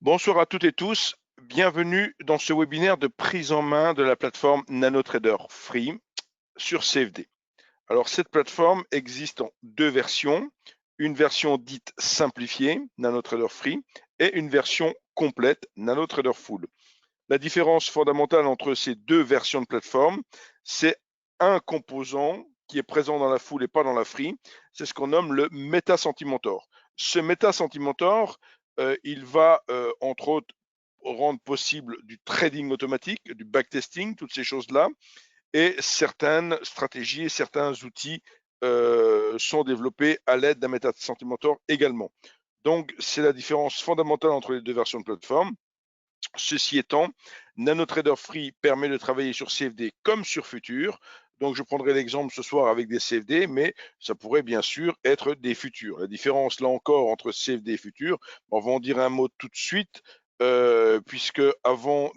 Bonsoir à toutes et tous, bienvenue dans ce webinaire de prise en main de la plateforme NanoTrader Free sur CFD. Alors cette plateforme existe en deux versions, une version dite simplifiée, NanoTrader Free, et une version complète, NanoTrader Full. La différence fondamentale entre ces deux versions de plateforme, c'est un composant qui est présent dans la Full et pas dans la Free, c'est ce qu'on nomme le Meta-Sentimentor. Ce Meta-Sentimentor, il va entre autres rendre possible du trading automatique, du backtesting, toutes ces choses-là, et certaines stratégies et certains outils sont développés à l'aide d'un Meta-Sentimentor également. Donc c'est la différence fondamentale entre les deux versions de plateforme. Ceci étant, NanoTrader Free permet de travailler sur CFD comme sur Futur. Donc, je prendrai l'exemple ce soir avec des CFD, mais ça pourrait bien sûr être des futurs. La différence, là encore, entre CFD et Futur, on va en dire un mot tout de suite, puisque avant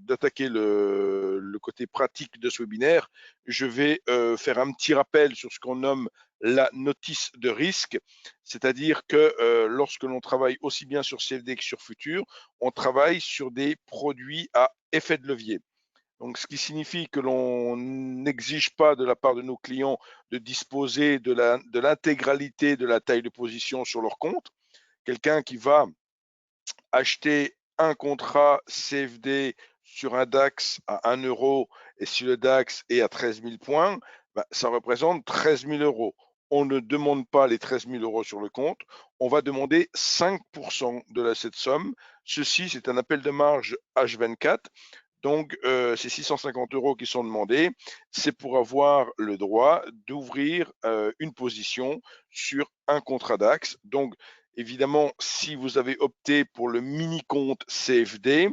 d'attaquer le côté pratique de ce webinaire, je vais faire un petit rappel sur ce qu'on nomme la notice de risque, c'est-à-dire que lorsque l'on travaille aussi bien sur CFD que sur Futur, on travaille sur des produits à effet de levier. Donc, ce qui signifie que l'on n'exige pas de la part de nos clients de disposer de l'intégralité de la taille de position sur leur compte. Quelqu'un qui va acheter un contrat CFD sur un DAX à 1 euro et si le DAX est à 13 000 points, ça représente 13 000 euros. On ne demande pas les 13 000 euros sur le compte, on va demander 5% de cette somme. Ceci, c'est un appel de marge H24. Donc, c'est 650 euros qui sont demandés. C'est pour avoir le droit d'ouvrir une position sur un contrat DAX. Donc, évidemment, si vous avez opté pour le mini-compte CFD,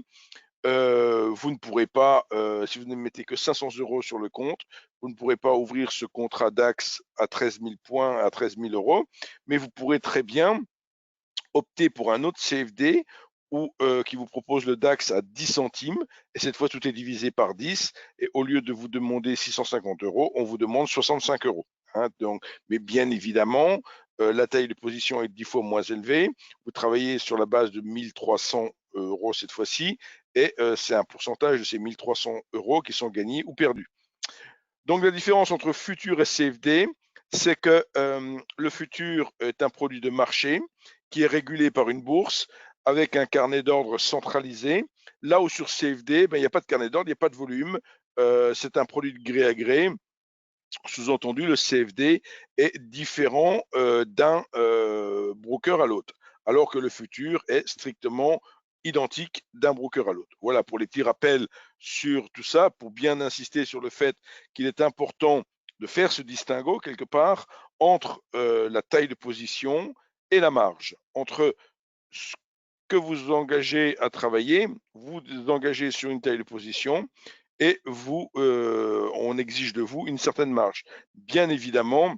vous ne pourrez pas, si vous ne mettez que 500 euros sur le compte, vous ne pourrez pas ouvrir ce contrat DAX à 13 000 points, à 13 000 euros, mais vous pourrez très bien opter pour un autre CFD ou qui vous propose le DAX à 10 centimes, et cette fois tout est divisé par 10, et au lieu de vous demander 650 euros, on vous demande 65 euros. Hein, donc, mais bien évidemment, la taille de position est 10 fois moins élevée, vous travaillez sur la base de 1300 euros cette fois-ci, et c'est un pourcentage de ces 1300 euros qui sont gagnés ou perdus. Donc la différence entre futur et CFD, c'est que le futur est un produit de marché qui est régulé par une bourse avec un carnet d'ordre centralisé. Là où sur CFD, il n'y a pas de carnet d'ordre, il n'y a pas de volume. C'est un produit de gré à gré. Sous-entendu, le CFD est différent d'un broker à l'autre, alors que le futur est strictement identique d'un broker à l'autre. Voilà pour les petits rappels sur tout ça, pour bien insister sur le fait qu'il est important de faire ce distinguo quelque part entre la taille de position et la marge, entre ce que vous engagez à travailler, vous engagez sur une taille de position et vous, on exige de vous une certaine marge. Bien évidemment,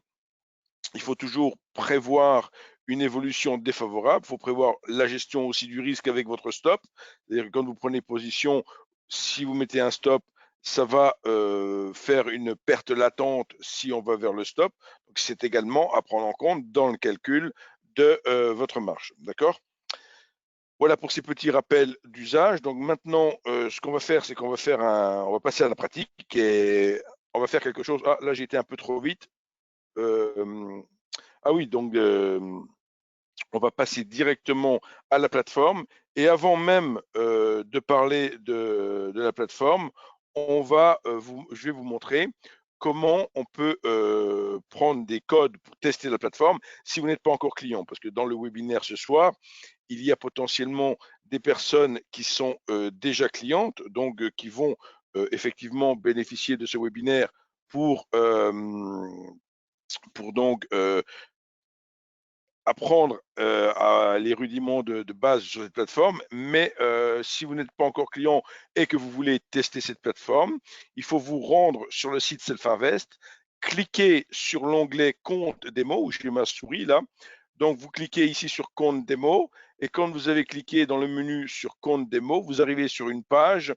il faut toujours prévoir une évolution défavorable, il faut prévoir la gestion aussi du risque avec votre stop. C'est-à-dire que quand vous prenez position, si vous mettez un stop, ça va faire une perte latente si on va vers le stop. Donc c'est également à prendre en compte dans le calcul de votre marge. D'accord? Voilà pour ces petits rappels d'usage. Donc maintenant, ce qu'on va faire, c'est qu'on va faire on va passer à la pratique et on va faire quelque chose. Ah, là, j'ai été un peu trop vite. Ah oui, donc on va passer directement à la plateforme. Et avant même de parler de la plateforme, je vais vous montrer comment on peut prendre des codes pour tester la plateforme si vous n'êtes pas encore client. Parce que dans le webinaire ce soir, il y a potentiellement des personnes qui sont déjà clientes, donc qui vont effectivement bénéficier de ce webinaire pour donc apprendre les rudiments de base sur cette plateforme. Mais si vous n'êtes pas encore client et que vous voulez tester cette plateforme, il faut vous rendre sur le site Self-Invest, cliquer sur l'onglet compte démo, où j'ai ma souris là. Donc, vous cliquez ici sur compte démo et quand vous avez cliqué dans le menu sur compte démo, vous arrivez sur une page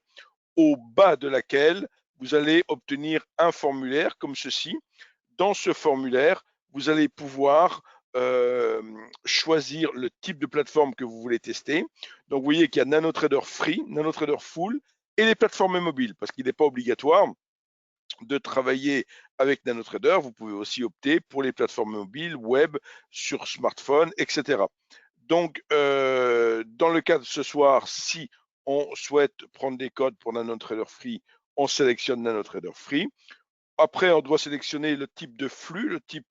au bas de laquelle vous allez obtenir un formulaire comme ceci. Dans ce formulaire, vous allez pouvoir choisir le type de plateforme que vous voulez tester. Donc, vous voyez qu'il y a NanoTrader Free, NanoTrader Full et les plateformes mobiles, parce qu'il n'est pas obligatoire de travailler avec NanoTrader. Vous pouvez aussi opter pour les plateformes mobiles, web, sur smartphone, etc. Donc, dans le cas de ce soir, si on souhaite prendre des codes pour NanoTrader Free, on sélectionne NanoTrader Free. Après, on doit sélectionner le type de flux, le type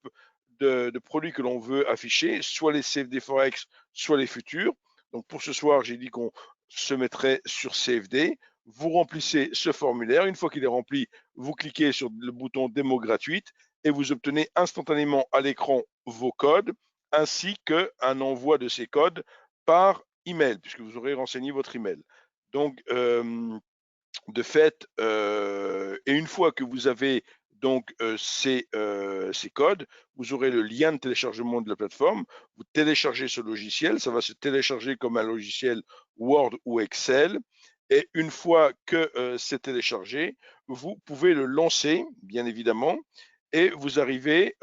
de produit que l'on veut afficher, soit les CFD Forex, soit les futurs. Donc pour ce soir, j'ai dit qu'on se mettrait sur CFD. Vous remplissez ce formulaire. Une fois qu'il est rempli, vous cliquez sur le bouton démo gratuite et vous obtenez instantanément à l'écran vos codes ainsi qu'un envoi de ces codes par email, puisque vous aurez renseigné votre email. Donc, de fait, et une fois que vous avez donc ces codes, vous aurez le lien de téléchargement de la plateforme. Vous téléchargez ce logiciel, ça va se télécharger comme un logiciel Word ou Excel. Et une fois que c'est téléchargé, vous pouvez le lancer, bien évidemment, et vous arrivez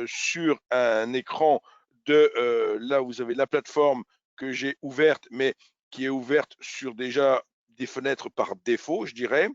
sur un écran de là où vous avez la plateforme que j'ai ouverte, mais qui est ouverte sur déjà des fenêtres par défaut, je dirais.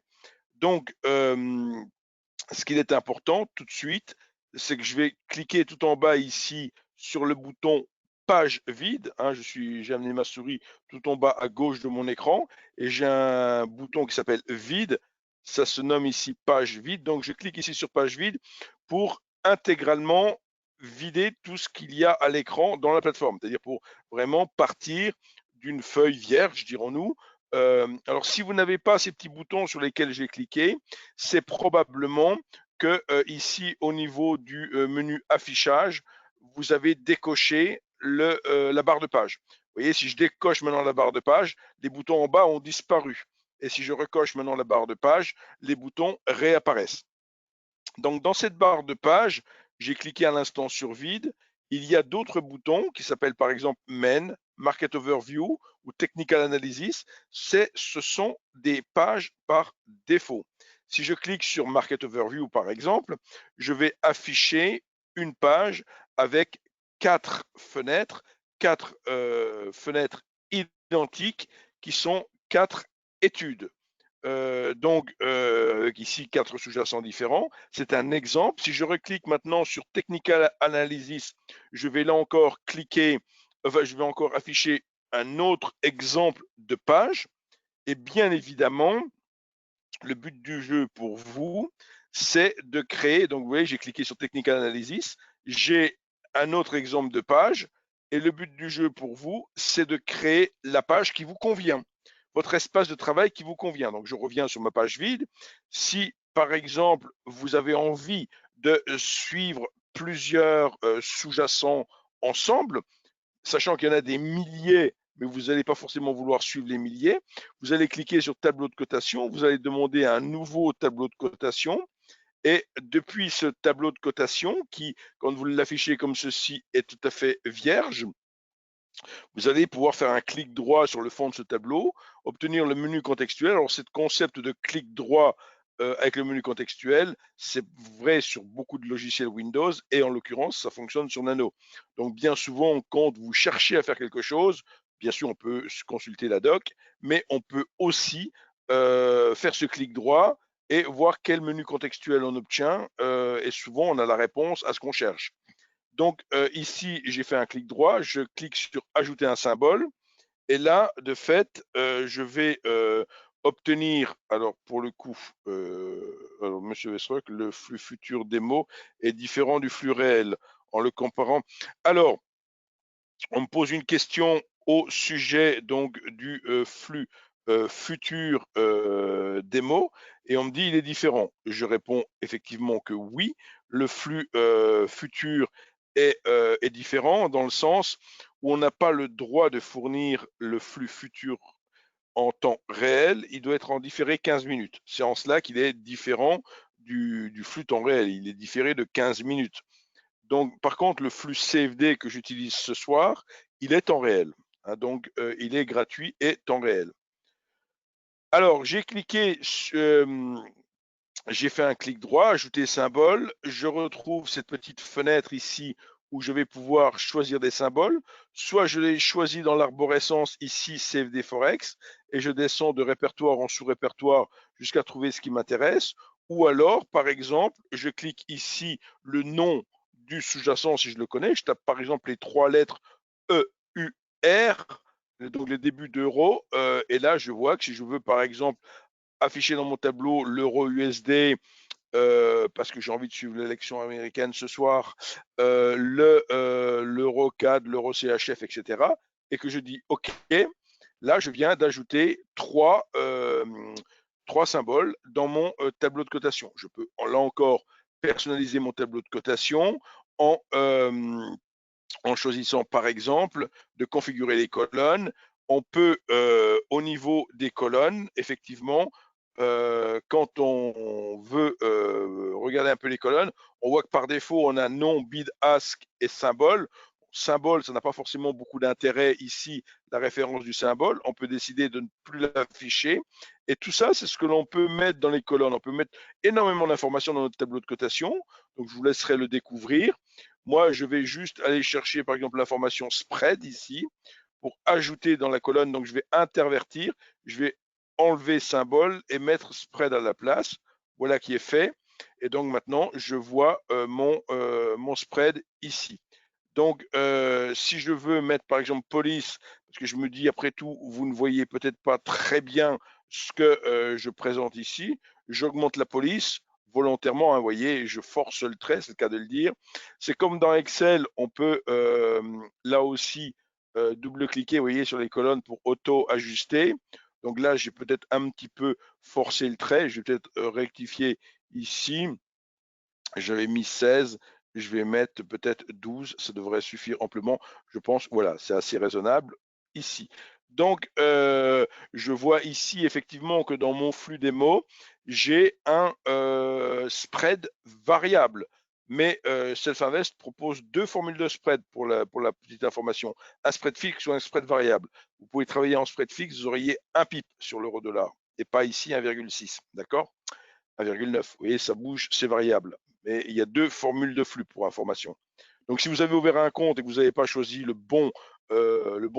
Donc, ce qu'il est important tout de suite, c'est que je vais cliquer tout en bas ici sur le bouton page vide. Hein, j'ai amené ma souris tout en bas à gauche de mon écran et j'ai un bouton qui s'appelle vide. Ça se nomme ici page vide. Donc, je clique ici sur page vide pour intégralement vider tout ce qu'il y a à l'écran dans la plateforme, c'est-à-dire pour vraiment partir d'une feuille vierge, dirons-nous. Alors, si vous n'avez pas ces petits boutons sur lesquels j'ai cliqué, c'est probablement que ici, au niveau du menu affichage, vous avez décoché la barre de page. Vous voyez, si je décoche maintenant la barre de page, les boutons en bas ont disparu. Et si je recoche maintenant la barre de page, les boutons réapparaissent. Donc, dans cette barre de page, j'ai cliqué à l'instant sur vide. Il y a d'autres boutons qui s'appellent par exemple Main, Market Overview ou Technical Analysis. Ce sont des pages par défaut. Si je clique sur Market Overview par exemple, je vais afficher une page avec quatre fenêtres identiques qui sont quatre études. Donc, ici, quatre sous-jacents différents. C'est un exemple. Si je reclique maintenant sur Technical Analysis, je vais là encore cliquer, enfin, je vais encore afficher un autre exemple de page. Et bien évidemment, le but du jeu pour vous, c'est de créer, donc vous voyez, j'ai cliqué sur Technical Analysis, j'ai un autre exemple de page, et le but du jeu pour vous, c'est de créer la page qui vous convient, votre espace de travail qui vous convient. Donc je reviens sur ma page vide. Si par exemple, vous avez envie de suivre plusieurs sous-jacents ensemble, sachant qu'il y en a des milliers, mais vous n'allez pas forcément vouloir suivre les milliers, vous allez cliquer sur tableau de cotation, vous allez demander un nouveau tableau de cotation, et depuis ce tableau de cotation, qui, quand vous l'affichez comme ceci, est tout à fait vierge, vous allez pouvoir faire un clic droit sur le fond de ce tableau, obtenir le menu contextuel. Alors, ce concept de clic droit avec le menu contextuel, c'est vrai sur beaucoup de logiciels Windows et en l'occurrence, ça fonctionne sur Nano. Donc, bien souvent, quand vous cherchez à faire quelque chose, bien sûr, on peut consulter la doc, mais on peut aussi faire ce clic droit et voir quel menu contextuel on obtient. Et souvent, on a la réponse à ce qu'on cherche. Donc ici, j'ai fait un clic droit, je clique sur ajouter un symbole et là, de fait, je vais obtenir, alors pour le coup, alors Monsieur Westbrook, le flux futur démo est différent du flux réel en le comparant. Alors, on me pose une question au sujet donc du flux futur démo et on me dit il est différent. Je réponds effectivement que oui, le flux futur est différent dans le sens où on n'a pas le droit de fournir le flux futur en temps réel, il doit être en différé 15 minutes. C'est en cela qu'il est différent du flux temps réel, il est différé de 15 minutes. Donc, par contre, le flux CFD que j'utilise ce soir, il est temps réel. Hein, donc, il est gratuit et temps réel. Alors, j'ai cliqué, j'ai fait un clic droit, ajouter symbole. Je retrouve cette petite fenêtre ici où je vais pouvoir choisir des symboles. Soit je les choisis dans l'arborescence ici, CFD Forex, et je descends de répertoire en sous-répertoire jusqu'à trouver ce qui m'intéresse. Ou alors, par exemple, je clique ici le nom du sous-jacent si je le connais. Je tape par exemple les 3 lettres E, U, R, donc les débuts d'euros. Et là, je vois que si je veux par exemple afficher dans mon tableau l'euro USD, parce que j'ai envie de suivre l'élection américaine ce soir, l'euro CAD, l'euro CHF, etc., et que je dis OK, là, je viens d'ajouter trois symboles dans mon tableau de cotation. Je peux, là encore, personnaliser mon tableau de cotation en, en choisissant, par exemple, de configurer les colonnes. On peut, au niveau des colonnes, effectivement, quand on veut regarder un peu les colonnes, on voit que par défaut, on a nom, bid, ask et symbole. Symbole, ça n'a pas forcément beaucoup d'intérêt ici, la référence du symbole. On peut décider de ne plus l'afficher. Et tout ça, c'est ce que l'on peut mettre dans les colonnes. On peut mettre énormément d'informations dans notre tableau de cotation. Donc, je vous laisserai le découvrir. Moi, je vais juste aller chercher, par exemple, l'information spread ici pour ajouter dans la colonne. Donc, je vais intervertir. Je vais enlever symbole et mettre spread à la place. Voilà qui est fait. Et donc, maintenant, je vois mon spread ici. Donc, si je veux mettre, par exemple, police, parce que je me dis, après tout, vous ne voyez peut-être pas très bien ce que je présente ici, j'augmente la police volontairement, hein, vous voyez, je force le trait, c'est le cas de le dire. C'est comme dans Excel, on peut là aussi double-cliquer, vous voyez, sur les colonnes pour auto-ajuster. Donc là, j'ai peut-être un petit peu forcé le trait, je vais peut-être rectifier ici. J'avais mis 16, je vais mettre peut-être 12, ça devrait suffire amplement, je pense. Voilà, c'est assez raisonnable ici. Donc, je vois ici effectivement que dans mon flux des mots, j'ai un spread variable. Mais Self-Invest propose 2 formules de spread pour la petite information. Un spread fixe ou un spread variable. Vous pouvez travailler en spread fixe, vous auriez un pip sur l'euro-dollar et pas ici 1,6. D'accord? 1,9. Vous voyez, ça bouge, c'est variable. Mais il y a 2 formules de flux pour information. Donc, si vous avez ouvert un compte et que vous n'avez pas choisi le bon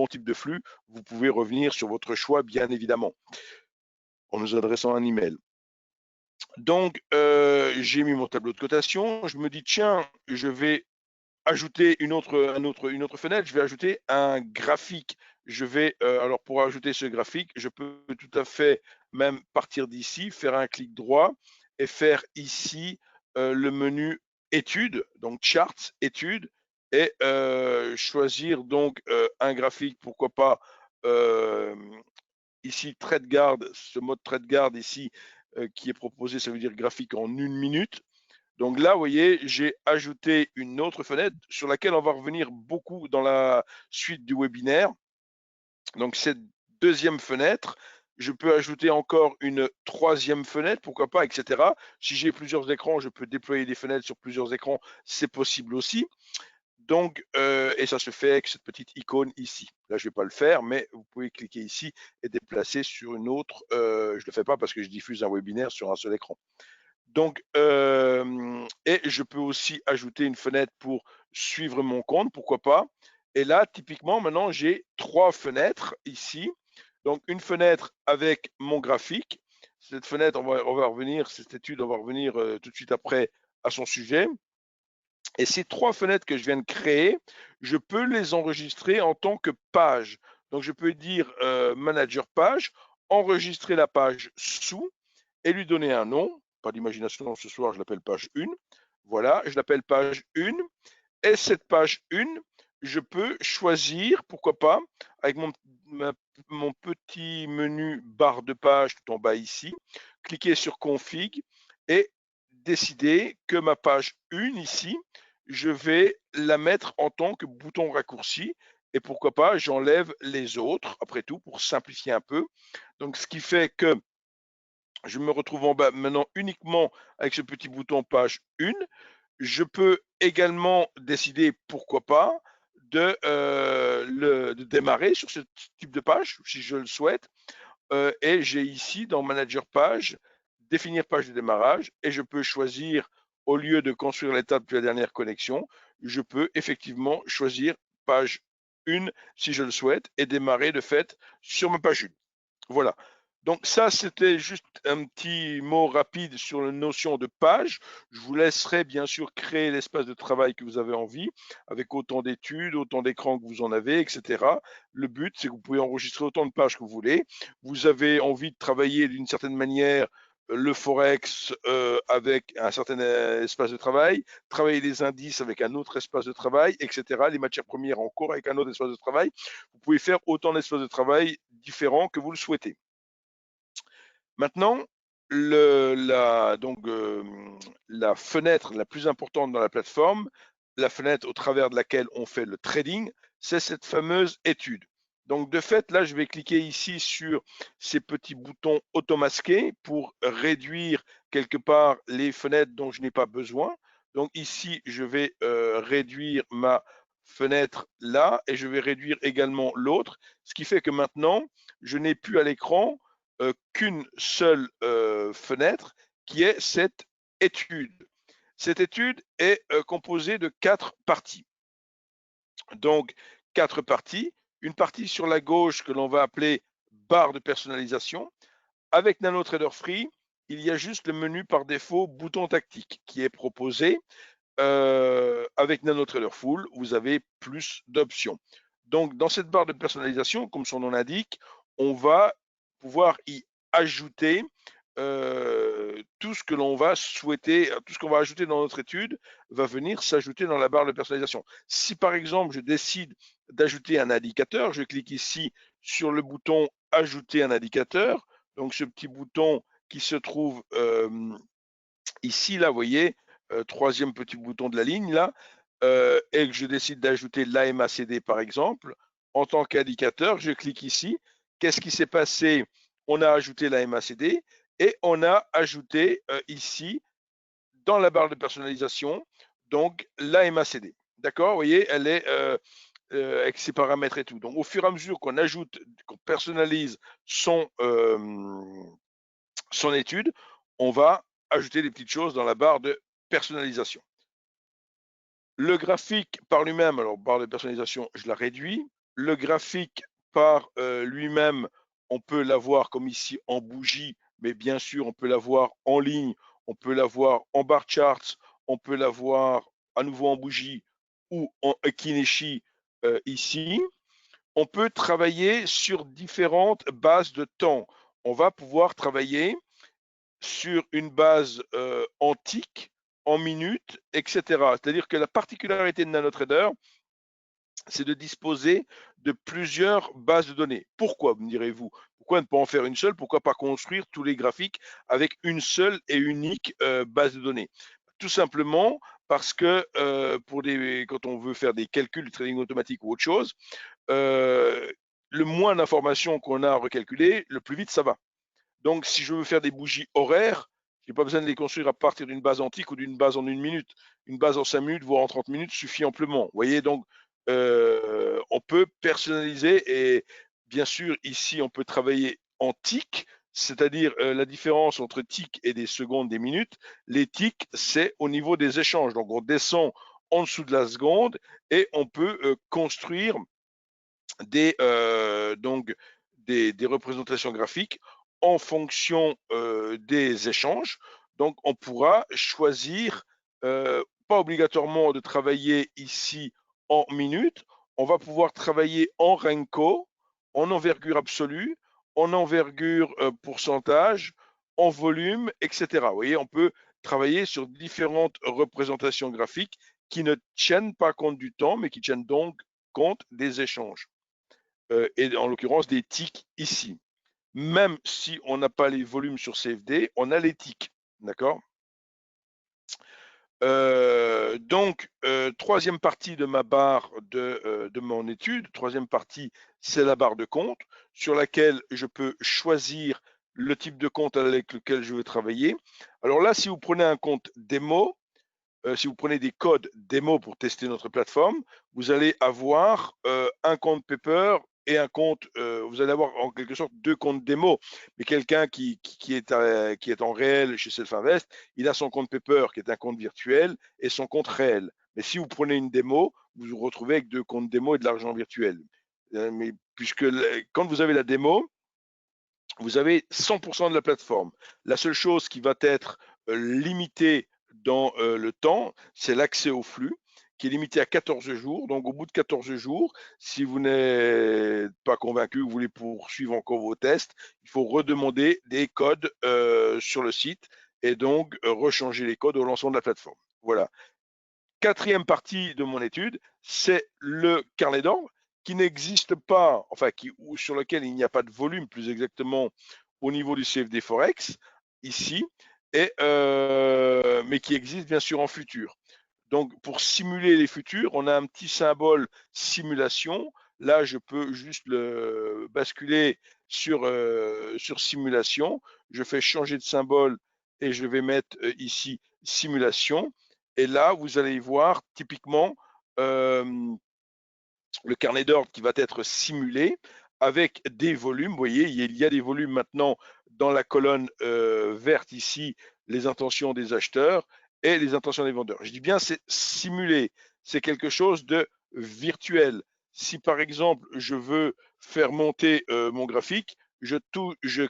type de flux, vous pouvez revenir sur votre choix, bien évidemment, en nous adressant un email. Donc, j'ai mis mon tableau de cotation. Je me dis, tiens, je vais ajouter une autre fenêtre. Je vais ajouter un graphique. Je vais, alors pour ajouter ce graphique, je peux tout à fait même partir d'ici, faire un clic droit et faire ici le menu études, donc charts, études, et choisir donc un graphique, pourquoi pas ici trade guard, ce mode trade guard ici qui est proposé, ça veut dire graphique en 1 minute. Donc là, vous voyez, j'ai ajouté une autre fenêtre sur laquelle on va revenir beaucoup dans la suite du webinaire. Donc cette deuxième fenêtre, je peux ajouter encore une troisième fenêtre, pourquoi pas, etc. Si j'ai plusieurs écrans, je peux déployer des fenêtres sur plusieurs écrans, c'est possible aussi. Donc, et ça se fait avec cette petite icône ici. Là, je ne vais pas le faire, mais vous pouvez cliquer ici et déplacer sur une autre. Je ne le fais pas parce que je diffuse un webinaire sur un seul écran. Donc, et je peux aussi ajouter une fenêtre pour suivre mon compte, pourquoi pas. Et là, typiquement, maintenant, j'ai 3 fenêtres ici. Donc, une fenêtre avec mon graphique. Cette fenêtre, on va revenir, cette étude, on va revenir tout de suite après à son sujet. Et ces 3 fenêtres que je viens de créer, je peux les enregistrer en tant que page. Donc, je peux dire manager page, enregistrer la page sous et lui donner un nom. Pas d'imagination ce soir, je l'appelle page 1. Voilà, je l'appelle page 1. Et cette page 1, je peux choisir, pourquoi pas, avec mon petit menu barre de page tout en bas ici, cliquer sur config et décider que ma page 1 ici, je vais la mettre en tant que bouton raccourci et pourquoi pas, j'enlève les autres, après tout, pour simplifier un peu. Donc, ce qui fait que je me retrouve en bas maintenant uniquement avec ce petit bouton page 1. Je peux également décider, pourquoi pas, de démarrer sur ce type de page, si je le souhaite. Et j'ai ici, dans Manager page, définir page de démarrage, et je peux choisir au lieu de construire l'étape depuis la dernière connexion, je peux effectivement choisir page 1 si je le souhaite et démarrer de fait sur ma page 1. Voilà. Donc ça, c'était juste un petit mot rapide sur la notion de page. Je vous laisserai bien sûr créer l'espace de travail que vous avez envie, avec autant d'études, autant d'écrans que vous en avez, etc. Le but, c'est que vous pouvez enregistrer autant de pages que vous voulez. Vous avez envie de travailler d'une certaine manière le forex avec un certain espace de travail, travailler les indices avec un autre espace de travail, etc. Les matières premières en cours avec un autre espace de travail. Vous pouvez faire autant d'espaces de travail différents que vous le souhaitez. Maintenant, la fenêtre la plus importante dans la plateforme, la fenêtre au travers de laquelle on fait le trading, c'est cette fameuse étude. Donc de fait, là, je vais cliquer ici sur ces petits boutons automasqués pour réduire quelque part les fenêtres dont je n'ai pas besoin. Donc ici, je vais réduire ma fenêtre là et je vais réduire également l'autre, ce qui fait que maintenant, je n'ai plus à l'écran qu'une seule fenêtre qui est cette étude. Cette étude est composée de 4 parties. Donc, 4 parties. Une partie sur la gauche que l'on va appeler barre de personnalisation. Avec NanoTrader Free, il y a juste le menu par défaut bouton tactique qui est proposé. Avec NanoTrader Full, vous avez plus d'options. Donc, dans cette barre de personnalisation, comme son nom l'indique, on va pouvoir y ajouter tout ce que l'on va souhaiter, tout ce qu'on va ajouter dans notre étude va venir s'ajouter dans la barre de personnalisation. Si par exemple, je décide d'ajouter un indicateur, je clique ici sur le bouton ajouter un indicateur. Donc, ce petit bouton qui se trouve ici, là, vous voyez, troisième petit bouton de la ligne, là, et que je décide d'ajouter l'AMACD, par exemple, en tant qu'indicateur, je clique ici. Qu'est-ce qui s'est passé? On a ajouté l'AMACD et on a ajouté ici, dans la barre de personnalisation, donc l'AMACD. D'accord? Vous voyez, elle est avec ses paramètres et tout. Donc, au fur et à mesure qu'on ajoute, qu'on personnalise son étude, on va ajouter des petites choses dans la barre de personnalisation. Le graphique par lui-même, alors barre de personnalisation, je la réduis. Le graphique par lui-même, on peut l'avoir comme ici en bougie, mais bien sûr, on peut l'avoir en ligne, on peut l'avoir en bar charts, on peut l'avoir à nouveau en bougie ou en Ekineshi ici. On peut travailler sur différentes bases de temps. On va pouvoir travailler sur une base antique, en minutes, etc. C'est-à-dire que la particularité de NanoTrader, c'est de disposer de plusieurs bases de données. Pourquoi, me direz-vous? Pourquoi ne pas en faire une seule? Pourquoi pas construire tous les graphiques avec une seule et unique base de données? Tout simplement parce que quand on veut faire des calculs de trading automatique ou autre chose, le moins d'informations qu'on a à recalculer, le plus vite ça va. Donc, si je veux faire des bougies horaires, je n'ai pas besoin de les construire à partir d'une base antique ou d'une base en 1 minute. Une base en 5 minutes, voire en 30 minutes suffit amplement. Vous voyez, donc, on peut personnaliser et bien sûr, ici, on peut travailler en ticks, c'est-à-dire la différence entre ticks et des secondes, des minutes. Les ticks, c'est au niveau des échanges. Donc, on descend en dessous de la seconde et on peut construire des représentations graphiques en fonction des échanges. Donc, on pourra choisir, pas obligatoirement de travailler ici en minutes, on va pouvoir travailler en Renko, en envergure absolue, en envergure pourcentage, en volume, etc. Vous voyez, on peut travailler sur différentes représentations graphiques qui ne tiennent pas compte du temps, mais qui tiennent donc compte des échanges. Et en l'occurrence des ticks ici. Même si on n'a pas les volumes sur CFD, on a les ticks. D'accord? Donc, troisième partie de ma barre de mon étude, troisième partie, c'est la barre de compte sur laquelle je peux choisir le type de compte avec lequel je veux travailler. Alors là, si vous prenez un compte démo, si vous prenez des codes démo pour tester notre plateforme, vous allez avoir un compte Paper et un compte, vous allez avoir en quelque sorte 2 comptes démo. Mais quelqu'un qui est en réel chez Self-Invest, il a son compte Pepper qui est un compte virtuel et son compte réel. Mais si vous prenez une démo, vous vous retrouvez avec 2 comptes démo et de l'argent virtuel. Mais puisque quand vous avez la démo, vous avez 100% de la plateforme. La seule chose qui va être limitée dans le temps, c'est l'accès au flux, qui est limité à 14 jours. Donc, au bout de 14 jours, si vous n'êtes pas convaincu, vous voulez poursuivre encore vos tests, il faut redemander des codes sur le site et donc rechanger les codes au lancement de la plateforme. Voilà. Quatrième partie de mon étude, c'est le carnet d'ordre qui n'existe pas, enfin sur lequel il n'y a pas de volume, plus exactement au niveau du CFD Forex, ici, mais qui existe bien sûr en futur. Donc pour simuler les futurs, on a un petit symbole simulation. Là, je peux juste le basculer sur simulation. Je fais changer de symbole et je vais mettre ici simulation. Et là, vous allez voir typiquement le carnet d'ordre qui va être simulé avec des volumes. Vous voyez, il y a des volumes maintenant dans la colonne verte ici, les intentions des acheteurs et les intentions des vendeurs. Je dis bien c'est simulé, c'est quelque chose de virtuel. Si par exemple je veux faire monter mon graphique, je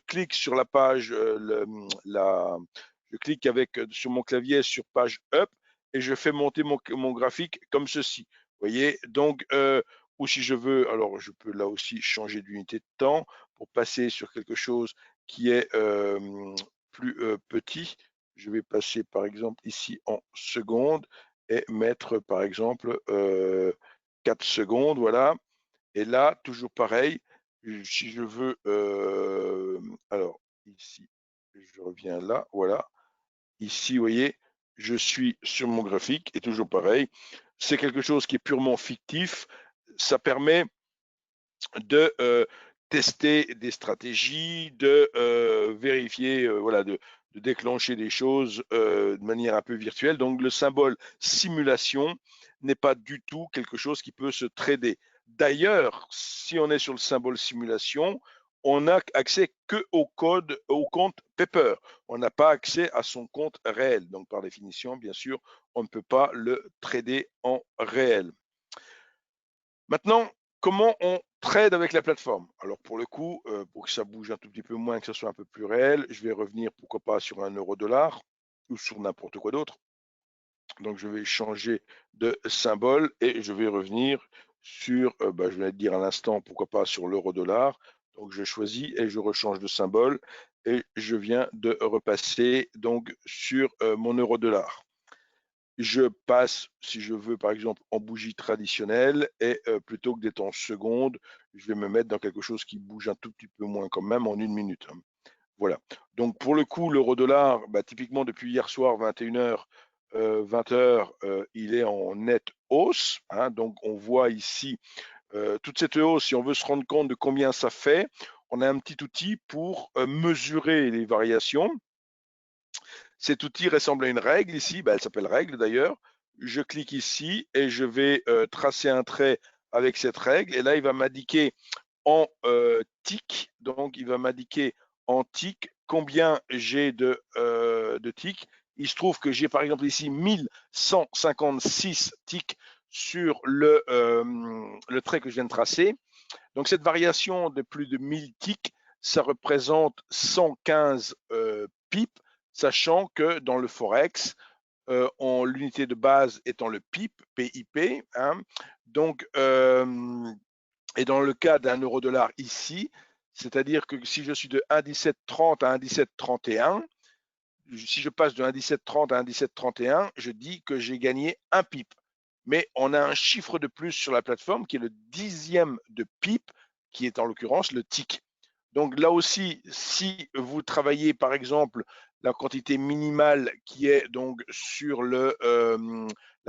clique sur la page, je clique sur mon clavier sur page up et je fais monter mon graphique comme ceci. Vous voyez, donc ou si je veux, alors je peux là aussi changer d'unité de temps pour passer sur quelque chose qui est plus petit. Je vais passer par exemple ici en secondes et mettre par exemple 4 secondes, voilà. Et là, toujours pareil, si je veux, alors ici, je reviens là, voilà. Ici, vous voyez, je suis sur mon graphique et toujours pareil, c'est quelque chose qui est purement fictif. Ça permet de tester des stratégies, de vérifier, voilà, de déclencher des choses de manière un peu virtuelle. Donc le symbole simulation n'est pas du tout quelque chose qui peut se trader. D'ailleurs, si on est sur le symbole simulation, on n'a accès que au code, au compte Pepper. On n'a pas accès à son compte réel. Donc par définition, bien sûr, on ne peut pas le trader en réel. Maintenant, comment on trade avec la plateforme? Alors pour le coup, pour que ça bouge un tout petit peu moins, que ça soit un peu plus réel, je vais revenir pourquoi pas sur un euro-dollar ou sur n'importe quoi d'autre. Donc je vais changer de symbole et je vais revenir sur, je vais dire à l'instant, pourquoi pas sur l'euro-dollar. Donc je choisis et je rechange de symbole et je viens de repasser donc sur mon euro-dollar. Je passe, si je veux, par exemple, en bougie traditionnelle et plutôt que d'être en seconde, je vais me mettre dans quelque chose qui bouge un tout petit peu moins quand même en 1 minute. Voilà. Donc pour le coup, l'euro-dollar, typiquement depuis hier soir, 21h, 20h, il est en nette hausse. Donc on voit ici toute cette hausse, si on veut se rendre compte de combien ça fait, on a un petit outil pour mesurer les variations. Cet outil ressemble à une règle ici, elle s'appelle règle d'ailleurs. Je clique ici et je vais tracer un trait avec cette règle. Et là, il va m'indiquer en ticks. Donc, il va m'indiquer en ticks combien j'ai de ticks. Il se trouve que j'ai par exemple ici 1156 ticks sur le trait que je viens de tracer. Donc, cette variation de plus de 1000 ticks, ça représente 115 pips, sachant que dans le Forex, l'unité de base étant le PIP, PIP. Donc, et dans le cas d'un euro-dollar ici, c'est-à-dire que si je suis de 1,1730 à 1,1731, si je passe de 1,1730 à 1,1731, je dis que j'ai gagné un PIP. Mais on a un chiffre de plus sur la plateforme qui est le 10e de PIP, qui est en l'occurrence le tick. Donc là aussi, si vous travaillez par exemple la quantité minimale qui est donc sur la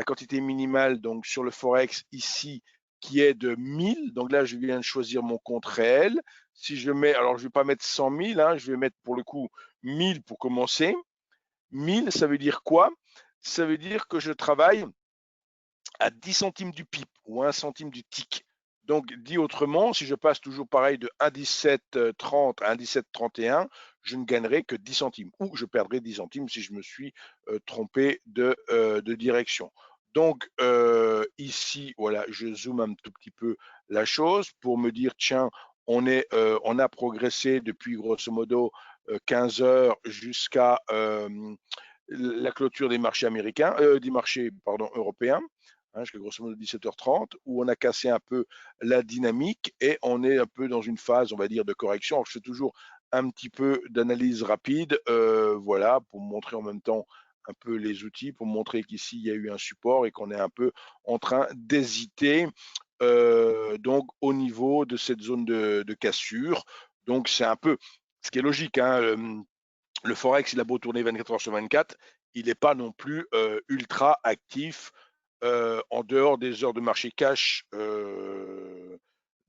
quantité minimale donc sur le Forex ici qui est de 1000, donc là je viens de choisir mon compte réel. Si je mets, alors je ne vais pas mettre 100 000, je vais mettre pour le coup 1000 pour commencer. 1000, ça veut dire quoi? Ça veut dire que je travaille à 10 centimes du pip ou 1 centime du tick. Donc, dit autrement, si je passe toujours pareil de 1,1730 à 1,1731, je ne gagnerai que 10 centimes ou je perdrai 10 centimes si je me suis trompé de direction. Donc, ici, voilà, je zoome un tout petit peu la chose pour me dire, tiens, on a progressé depuis grosso modo 15 heures jusqu'à la clôture des marchés américains, des marchés pardon, européens, jusqu'à grosso modo 17h30, où on a cassé un peu la dynamique et on est un peu dans une phase, on va dire, de correction. Alors, je fais toujours un petit peu d'analyse rapide, voilà, pour montrer en même temps un peu les outils, pour montrer qu'ici il y a eu un support et qu'on est un peu en train d'hésiter donc au niveau de cette zone de cassure. Donc c'est un peu ce qui est logique, hein, le Forex, il a beau tourner 24 heures sur 24, il n'est pas non plus ultra actif en dehors des heures de marché cash.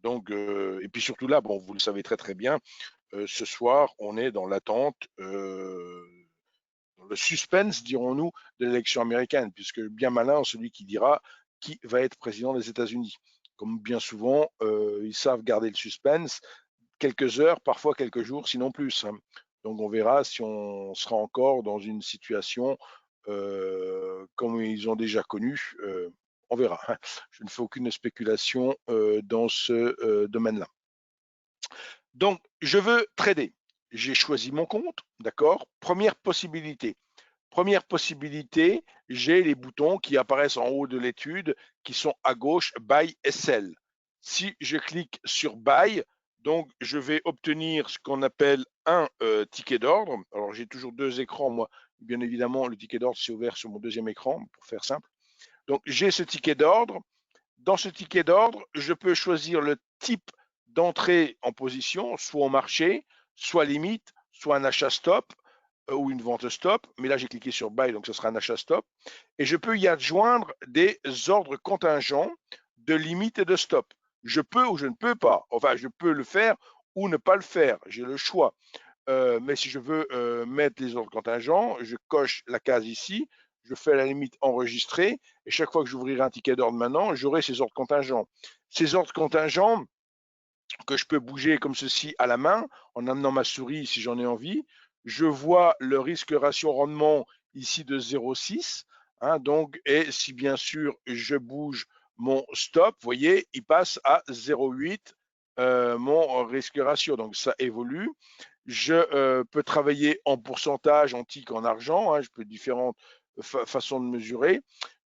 Donc, et puis surtout là, bon, vous le savez très très bien, ce soir, on est dans l'attente, dans le suspense, dirons-nous, de l'élection américaine, puisque bien malin celui qui dira qui va être président des États-Unis. Comme bien souvent, ils savent garder le suspense quelques heures, parfois quelques jours, sinon plus, hein. Donc on verra si on sera encore dans une situation comme ils ont déjà connu. On verra, hein. Je ne fais aucune spéculation dans ce domaine-là. Donc, je veux trader. J'ai choisi mon compte, d'accord? Première possibilité. Première possibilité, j'ai les boutons qui apparaissent en haut de l'étude qui sont à gauche, Buy et Sell. Si je clique sur Buy, donc je vais obtenir ce qu'on appelle un ticket d'ordre. Alors j'ai toujours deux écrans, moi. Bien évidemment, le ticket d'ordre s'est ouvert sur mon deuxième écran, pour faire simple. Donc j'ai ce ticket d'ordre. Dans ce ticket d'ordre, je peux choisir le type d'entrée en position, soit au marché, soit limite, soit un achat stop ou une vente stop. Mais là, j'ai cliqué sur buy, donc ce sera un achat stop. Et je peux y adjoindre des ordres contingents de limite et de stop. Je peux ou je ne peux pas. Enfin, je peux le faire ou ne pas le faire. J'ai le choix. Mais si je veux mettre les ordres contingents, je coche la case ici, je fais à la limite enregistrer, et chaque fois que j'ouvrirai un ticket d'ordre maintenant, j'aurai ces ordres contingents. Ces ordres contingents que je peux bouger comme ceci à la main, en amenant ma souris si j'en ai envie, je vois le risque ratio rendement ici de 0,6, hein, donc, et si bien sûr je bouge mon stop, vous voyez, il passe à 0,8 mon risque ratio, donc ça évolue. Je peux travailler en pourcentage, en tick, en argent, hein, je peux différentes façons de mesurer.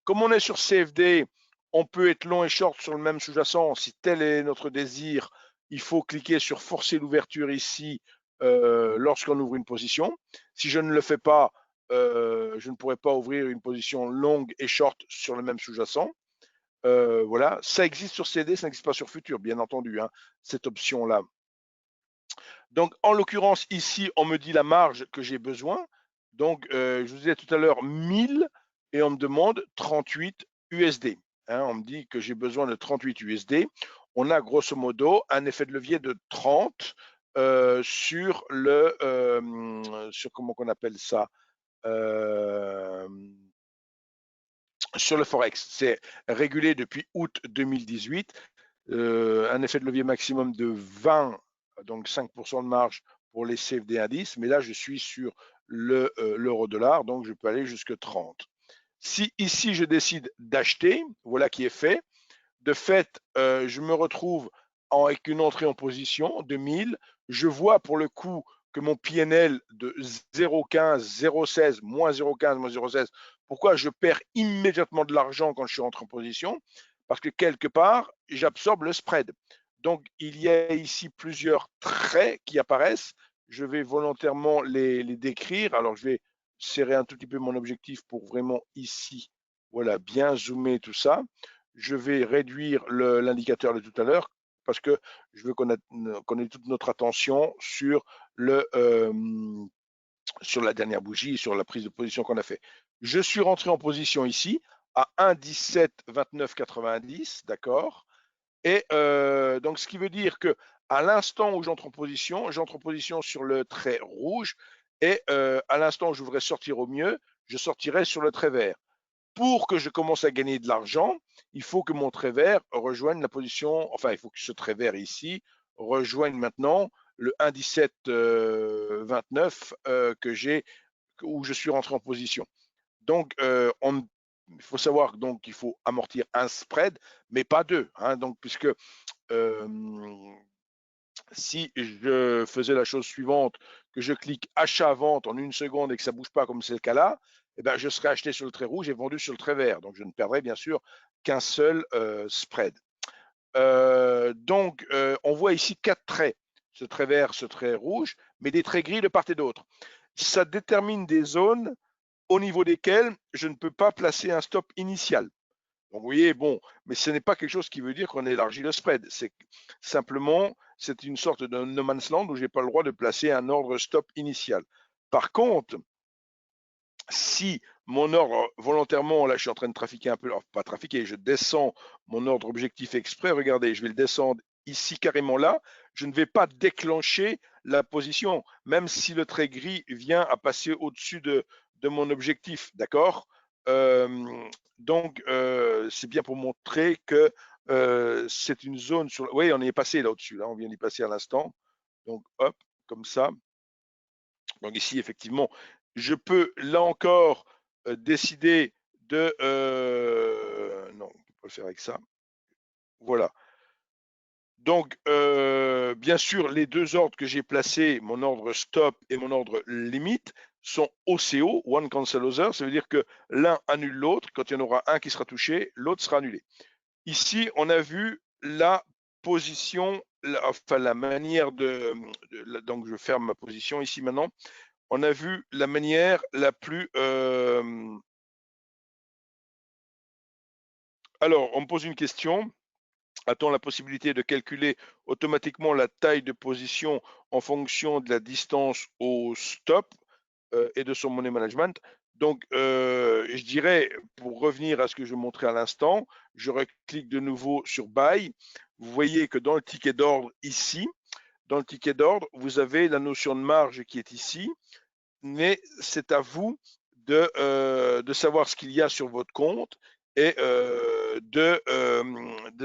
Comme on est sur CFD, on peut être long et short sur le même sous-jacent. Si tel est notre désir, il faut cliquer sur forcer l'ouverture ici lorsqu'on ouvre une position. Si je ne le fais pas, je ne pourrai pas ouvrir une position longue et short sur le même sous-jacent. Voilà, ça existe sur CD, ça n'existe pas sur Futur, bien entendu, hein, cette option-là. Donc, en l'occurrence, ici, on me dit la marge que j'ai besoin. Donc, je vous disais tout à l'heure 1000 et on me demande 38 USD. Hein, on me dit que j'ai besoin de 38 USD. On a grosso modo un effet de levier de 30 sur sur comment qu'on appelle ça, euh, sur le Forex. C'est régulé depuis août 2018. Un effet de levier maximum de 20, donc 5% de marge pour les CFD indices, mais là je suis sur l'euro-dollar, donc je peux aller jusque 30. Si ici je décide d'acheter, voilà qui est fait. De fait, je me retrouve avec une entrée en position de 1000. Je vois pour le coup que mon PNL de 0,15, 0,16, moins 0,15, moins 0,16, pourquoi je perds immédiatement de l'argent quand je suis rentré en position? Parce que quelque part, j'absorbe le spread. Donc, il y a ici plusieurs traits qui apparaissent. Je vais volontairement les décrire. Alors, je vais serrer un tout petit peu mon objectif pour vraiment ici, voilà, bien zoomer tout ça. Je vais réduire l'indicateur de tout à l'heure parce que je veux qu'on ait toute notre attention sur sur la dernière bougie, sur la prise de position qu'on a fait. Je suis rentré en position ici à 1,1729,90, d'accord. Et donc, ce qui veut dire que à l'instant où j'entre en position sur le trait rouge et à l'instant où je voudrais sortir au mieux, je sortirai sur le trait vert. pour que je commence à gagner de l'argent, il faut que mon trait vert rejoigne la position, enfin, il faut que ce trait vert ici rejoigne maintenant le 1,1729 que j'ai, où je suis rentré en position. Donc, il faut savoir donc qu'il faut amortir un spread, mais pas deux. Hein, donc, puisque si je faisais la chose suivante, que je clique achat-vente en 1 seconde et que ça ne bouge pas comme c'est le cas là, eh ben, je serais acheté sur le trait rouge et vendu sur le trait vert. Donc, je ne perdrais bien sûr qu'un seul spread. Donc, on voit ici 4 traits, ce trait vert, ce trait rouge, mais des traits gris de part et d'autre. Ça détermine des zones au niveau desquelles je ne peux pas placer un stop initial. Donc, vous voyez, bon, mais ce n'est pas quelque chose qui veut dire qu'on élargit le spread. C'est simplement, c'est une sorte de no man's land où je n'ai pas le droit de placer un ordre stop initial. Par contre, si mon ordre volontairement, là je suis en train de trafiquer un peu, alors, pas trafiquer, je descends mon ordre objectif exprès, regardez, je vais le descendre ici carrément là, je ne vais pas déclencher la position, même si le trait gris vient à passer au-dessus de mon objectif, d'accord? Donc c'est bien pour montrer que c'est une zone sur, oui, on y est passé là au-dessus, là on vient d'y passer à l'instant, donc hop, comme ça. Donc ici, effectivement, je peux là encore décider de... non, on ne peut pas le faire avec ça. Voilà. Donc, bien sûr, les deux ordres que j'ai placés, mon ordre stop et mon ordre limite, sont OCO, One Cancel Other. Ça veut dire que l'un annule l'autre. Quand il y en aura un qui sera touché, l'autre sera annulé. Ici, on a vu la position, enfin la manière donc je ferme ma position ici maintenant. On a vu la manière la plus... Alors, on me pose une question. A-t-on la possibilité de calculer automatiquement la taille de position en fonction de la distance au stop et de son money management? Donc, je dirais, pour revenir à ce que je montrais à l'instant, je reclique de nouveau sur Buy. Vous voyez que dans le ticket d'ordre ici, dans le ticket d'ordre, vous avez la notion de marge qui est ici, mais c'est à vous de savoir ce qu'il y a sur votre compte et de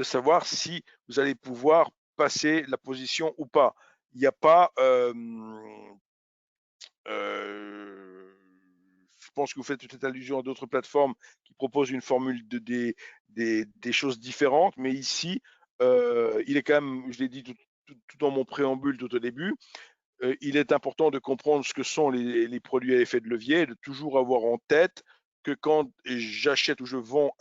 savoir si vous allez pouvoir passer la position ou pas. Il n'y a pas, je pense que vous faites peut-être allusion à d'autres plateformes qui proposent une formule des choses différentes, mais ici, il est quand même, je l'ai dit tout dans mon préambule tout au début, il est important de comprendre ce que sont les produits à effet de levier et de toujours avoir en tête que quand j'achète ou je vends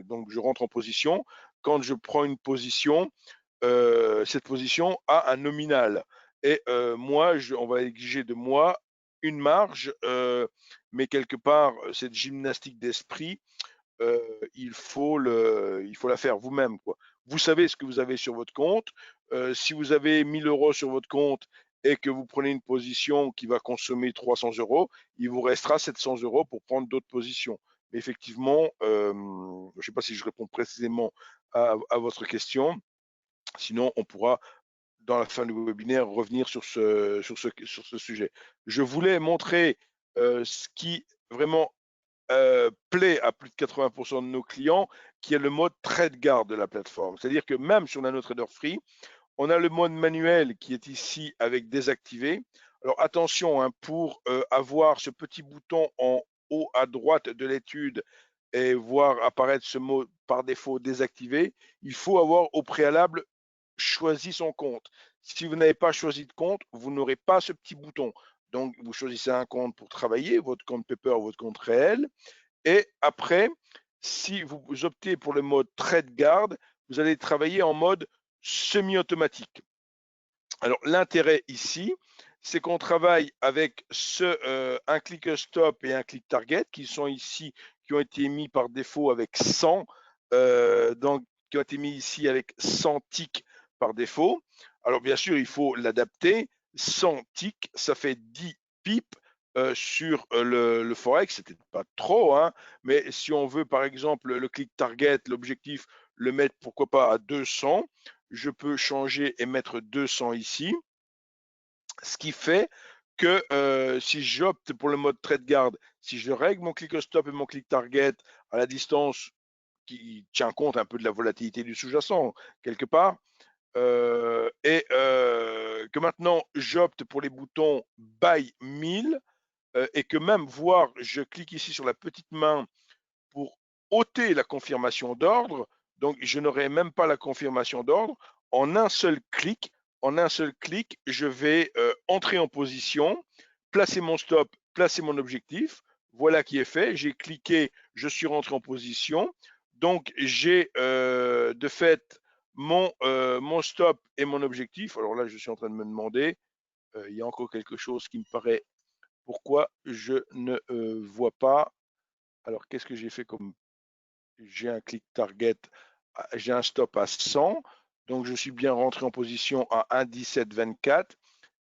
donc je rentre en position, quand je prends une position, cette position a un nominal. Et moi, on va exiger de moi une marge, mais quelque part, cette gymnastique d'esprit, il faut la faire vous-même, quoi. Vous savez ce que vous avez sur votre compte. Si vous avez 1 000 € sur votre compte et que vous prenez une position qui va consommer 300 €, il vous restera 700 € pour prendre d'autres positions. Mais effectivement, je ne sais pas si je réponds précisément à votre question. Sinon, on pourra, dans la fin du webinaire, revenir sur ce sujet. Je voulais montrer ce qui vraiment plaît à plus de 80% de nos clients, qui est le mode trade guard de la plateforme. C'est-à-dire que même sur NanoTrader Free, on a le mode manuel qui est ici avec désactivé. Alors attention, hein, pour avoir ce petit bouton en haut à droite de l'étude et voir apparaître ce mot par défaut désactivé, il faut avoir au préalable choisi son compte. Si vous n'avez pas choisi de compte, vous n'aurez pas ce petit bouton. Donc, vous choisissez un compte pour travailler, votre compte Paper ou votre compte réel. Et après, si vous optez pour le mode Trade Guard, vous allez travailler en mode semi-automatique. Alors, l'intérêt ici, c'est qu'on travaille avec un click stop et un click target qui sont ici, qui ont été mis par défaut avec 100, donc qui ont été mis ici avec 100 ticks par défaut. Alors, bien sûr, il faut l'adapter. 100 ticks, ça fait 10 pips sur le Forex. C'était pas trop, hein, mais si on veut, par exemple, le click target, l'objectif, le mettre, pourquoi pas, à 200, je peux changer et mettre 200 ici, ce qui fait que si j'opte pour le mode trade guard, si je règle mon click stop et mon click target à la distance qui tient compte un peu de la volatilité du sous-jacent quelque part, et que maintenant j'opte pour les boutons buy 1000 et que même voir, je clique ici sur la petite main pour ôter la confirmation d'ordre, donc je n'aurai même pas la confirmation d'ordre. En un seul clic, je vais entrer en position, placer mon stop, placer mon objectif. Voilà qui est fait. J'ai cliqué, je suis rentré en position. Donc j'ai de fait mon stop et mon objectif. Alors là, je suis en train de me demander, il y a encore quelque chose qui me paraît, pourquoi je ne vois pas. Alors qu'est-ce que j'ai fait comme j'ai un click target, j'ai un stop à 100, donc je suis bien rentré en position à 1,1724.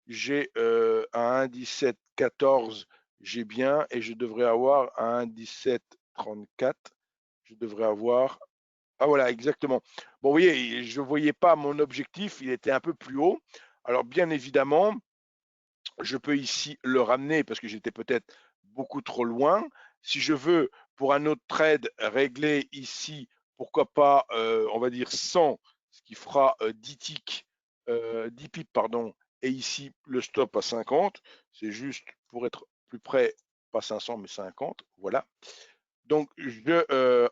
J'ai à 1,1714, j'ai bien, et je devrais avoir à 1,1734, je devrais avoir, ah voilà, exactement. Bon, vous voyez, je ne voyais pas mon objectif, il était un peu plus haut. Alors bien évidemment, je peux ici le ramener parce que j'étais peut-être beaucoup trop loin. Si je veux, pour un autre trade, régler ici, pourquoi pas, on va dire 100, ce qui fera 10 ticks, 10 pips, pardon, et ici le stop à 50, c'est juste pour être plus près, pas 500 mais 50, voilà. Donc,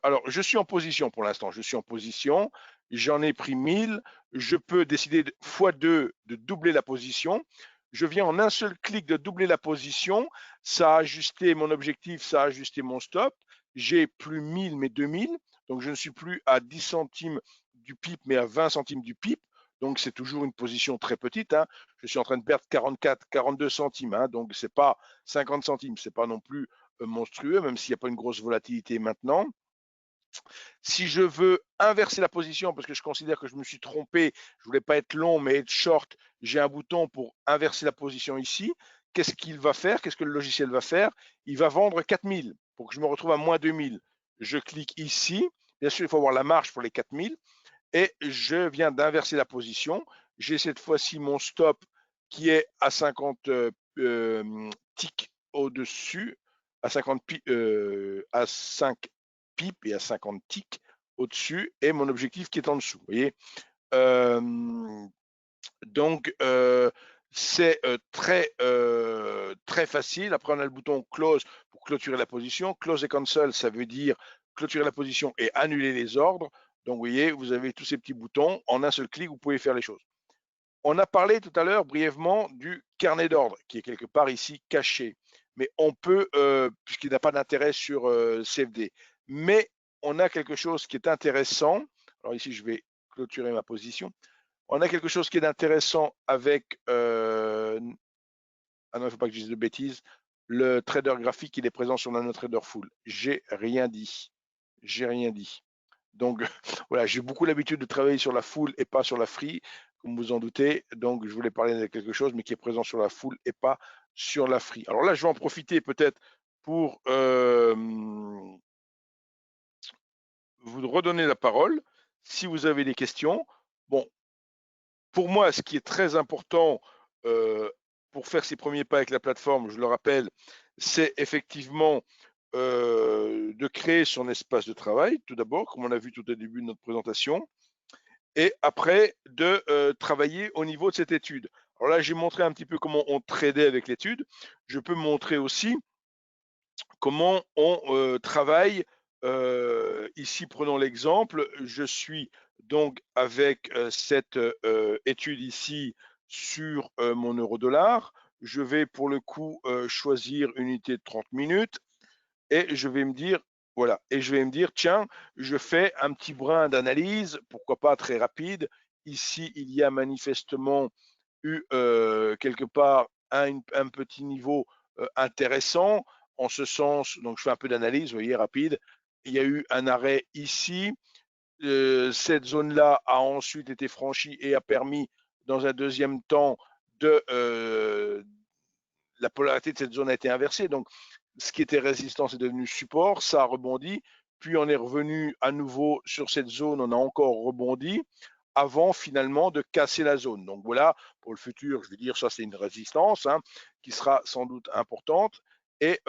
alors, je suis en position pour l'instant, je suis en position, j'en ai pris 1000, je peux décider x2 de doubler la position. Je viens en un seul clic de doubler la position, ça a ajusté mon objectif, ça a ajusté mon stop. J'ai plus 1000 mais 2000, donc je ne suis plus à 10 centimes du pip mais à 20 centimes du pip. Donc c'est toujours une position très petite, hein. Je suis en train de perdre 44, 42 centimes, hein. Donc c'est pas 50 centimes, c'est pas non plus monstrueux, même s'il n'y a pas une grosse volatilité maintenant. Si je veux inverser la position, parce que je considère que je me suis trompé, je voulais pas être long, mais être short, j'ai un bouton pour inverser la position ici. Qu'est-ce qu'il va faire? Qu'est-ce que le logiciel va faire? Il va vendre 4000 pour que je me retrouve à moins 2000. Je clique ici. Bien sûr, il faut avoir la marge pour les 4000 et je viens d'inverser la position. J'ai cette fois-ci mon stop qui est à 50 ticks au-dessus, à 50 à 5 pips et à 50 ticks au-dessus, et mon objectif qui est en dessous. Vous voyez, donc c'est très facile. Après, on a le bouton close pour clôturer la position. Close et cancel, ça veut dire clôturer la position et annuler les ordres. Donc, vous voyez, vous avez tous ces petits boutons. En un seul clic, vous pouvez faire les choses. On a parlé tout à l'heure brièvement du carnet d'ordre qui est quelque part ici caché. Mais on peut, puisqu'il n'a pas d'intérêt sur CFD, mais on a quelque chose qui est intéressant. Alors ici, je vais clôturer ma position. On a quelque chose qui est intéressant avec, ah non, il ne faut pas que je dise de bêtises, le trader graphique, il est présent sur la NoTrader Full. J'ai rien dit. J'ai rien dit. Donc voilà, j'ai beaucoup l'habitude de travailler sur la full et pas sur la free, comme vous en doutez. Donc je voulais parler de quelque chose, mais qui est présent sur la full et pas sur la free. Alors là, je vais en profiter peut-être pour vous redonner la parole si vous avez des questions. Bon, pour moi, ce qui est très important pour faire ses premiers pas avec la plateforme, je le rappelle, c'est effectivement de créer son espace de travail, tout d'abord, comme on a vu tout au début de notre présentation, et après de travailler au niveau de cette étude. Alors là, j'ai montré un petit peu comment on tradait avec l'étude. Je peux montrer aussi comment on travaille. Ici, prenons l'exemple, je suis donc avec cette étude ici sur mon euro-dollar. Je vais pour le coup choisir une unité de 30 minutes et je vais me dire, voilà, et je vais me dire, tiens, je fais un petit brin d'analyse, pourquoi pas très rapide. Ici, il y a manifestement eu quelque part un petit niveau intéressant. En ce sens, donc je fais un peu d'analyse, vous voyez, rapide. Il y a eu un arrêt ici. Cette zone-là a ensuite été franchie et a permis, dans un deuxième temps, de la polarité de cette zone a été inversée. Donc, ce qui était résistance est devenu support, ça a rebondi. Puis on est revenu à nouveau sur cette zone, on a encore rebondi. avant finalement de casser la zone. Donc voilà, pour le futur, je vais dire ça c'est une résistance hein, qui sera sans doute importante. Et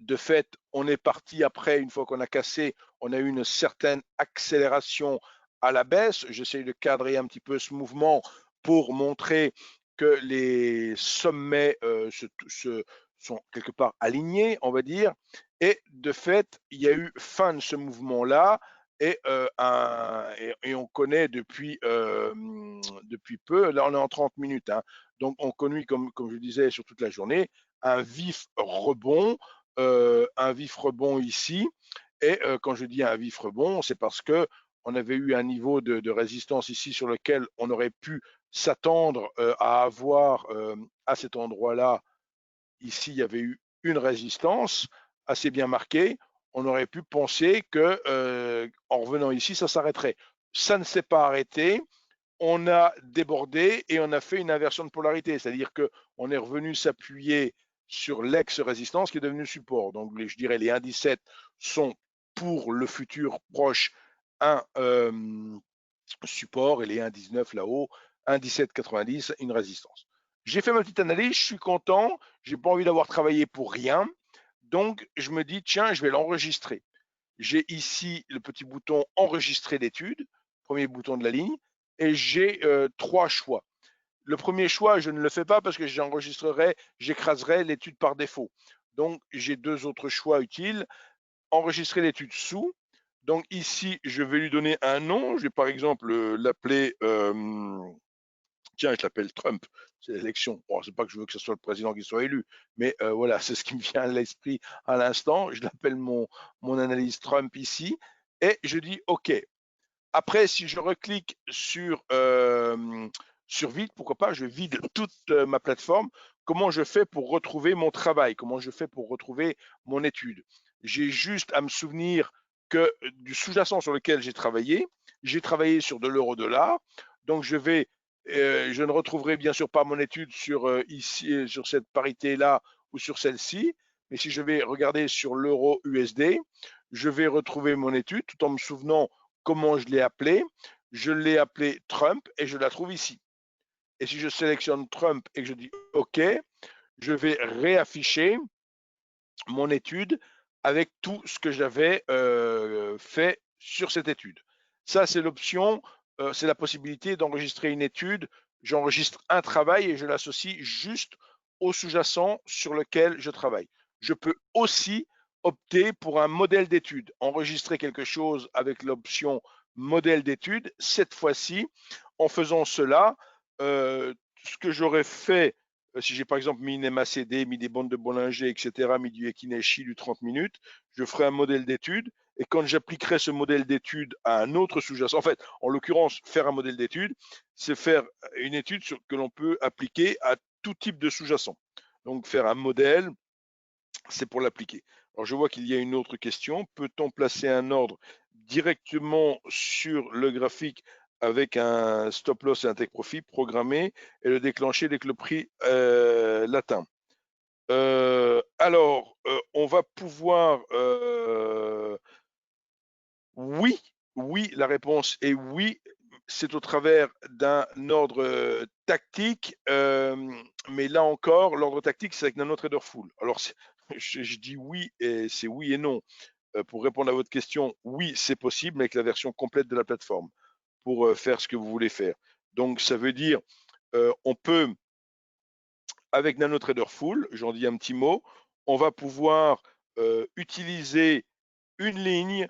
de fait, on est parti après, une fois qu'on a cassé, on a eu une certaine accélération à la baisse. J'essaie de cadrer un petit peu ce mouvement pour montrer que les sommets sont quelque part alignés, on va dire. Et de fait, il y a eu fin de ce mouvement-là. Et on connaît depuis peu, là on est en 30 minutes, hein, donc on connaît, comme je disais, sur toute la journée, un vif rebond ici. Et quand je dis un vif rebond, c'est parce que on avait eu un niveau de résistance ici sur lequel on aurait pu s'attendre à avoir à cet endroit-là. Ici, il y avait eu une résistance assez bien marquée. On aurait pu penser que en revenant ici, ça s'arrêterait. Ça ne s'est pas arrêté. On a débordé et on a fait une inversion de polarité, c'est-à-dire qu'on est revenu s'appuyer sur l'ex-résistance qui est devenue support. Donc, je dirais les 1,17 sont pour le futur proche un support et les 1,19 là-haut, 1,1790, une résistance. J'ai fait ma petite analyse, je suis content, j'ai pas envie d'avoir travaillé pour rien, donc je me dis tiens, je vais l'enregistrer. J'ai ici le petit bouton enregistrer l'étude, premier bouton de la ligne, et j'ai trois choix. Le premier choix, je ne le fais pas parce que j'écraserai l'étude par défaut. Donc, j'ai deux autres choix utiles. Enregistrer l'étude sous. Donc ici, je vais lui donner un nom. Je vais par exemple l'appeler, tiens, je l'appelle Trump. C'est l'élection. Bon, c'est pas que je veux que ce soit le président qui soit élu, mais voilà, c'est ce qui me vient à l'esprit à l'instant. Je l'appelle mon analyse Trump ici et je dis OK. Après, si je reclique sur vide, pourquoi pas, je vide toute ma plateforme. Comment je fais pour retrouver mon travail? Comment je fais pour retrouver mon étude? J'ai juste à me souvenir que du sous-jacent sur lequel j'ai travaillé sur de l'euro-dollar. Donc, je ne retrouverai bien sûr pas mon étude ici, sur cette parité-là ou sur celle-ci. Mais si je vais regarder sur l'euro USD, je vais retrouver mon étude tout en me souvenant comment je l'ai appelé. Je l'ai appelé Trump et je la trouve ici. Et si je sélectionne Trump et que je dis OK, je vais réafficher mon étude avec tout ce que j'avais fait sur cette étude. Ça, c'est l'option, c'est la possibilité d'enregistrer une étude. J'enregistre un travail et je l'associe juste au sous-jacent sur lequel je travaille. Je peux aussi opter pour un modèle d'étude, enregistrer quelque chose avec l'option modèle d'étude. Cette fois-ci, en faisant cela, ce que j'aurais fait si j'ai par exemple mis une MACD, mis des bandes de Bollinger, etc., mis du Ekineshi, du 30 minutes, je ferai un modèle d'étude. Et quand j'appliquerai ce modèle d'étude à un autre sous-jacent, en fait, en l'occurrence, faire un modèle d'étude, c'est faire une étude que l'on peut appliquer à tout type de sous-jacent. Donc, faire un modèle, c'est pour l'appliquer. Alors, je vois qu'il y a une autre question. Peut-on placer un ordre directement sur le graphique avec un stop loss et un take profit programmé et le déclencher dès que le prix l'atteint? Alors, on va pouvoir. Oui, oui, la réponse est oui. C'est au travers d'un ordre tactique, mais là encore, l'ordre tactique, c'est avec NanoTrader Full. Alors, je dis oui et c'est oui et non. Pour répondre à votre question, oui, c'est possible, mais avec la version complète de la plateforme pour faire ce que vous voulez faire. Donc, ça veut dire, on peut avec NanoTrader Full, j'en dis un petit mot, on va pouvoir utiliser une ligne,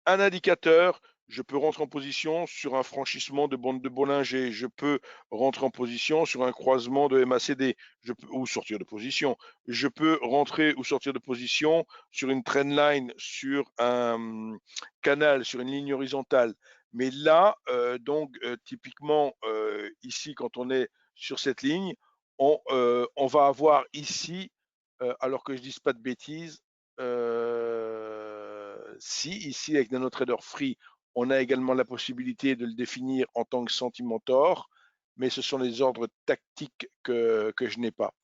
un indicateur. Je peux rentrer en position sur un franchissement de bande de Bollinger. Je peux rentrer en position sur un croisement de MACD ou sortir de position. Je peux rentrer ou sortir de position sur une trendline, sur un canal, sur une ligne horizontale. Mais là, typiquement, ici, quand on est sur cette ligne, on va avoir ici, alors que je ne dise pas de bêtises, si ici avec NanoTrader Free, on a également la possibilité de le définir en tant que Sentimentor, mais ce sont les ordres tactiques que je n'ai pas.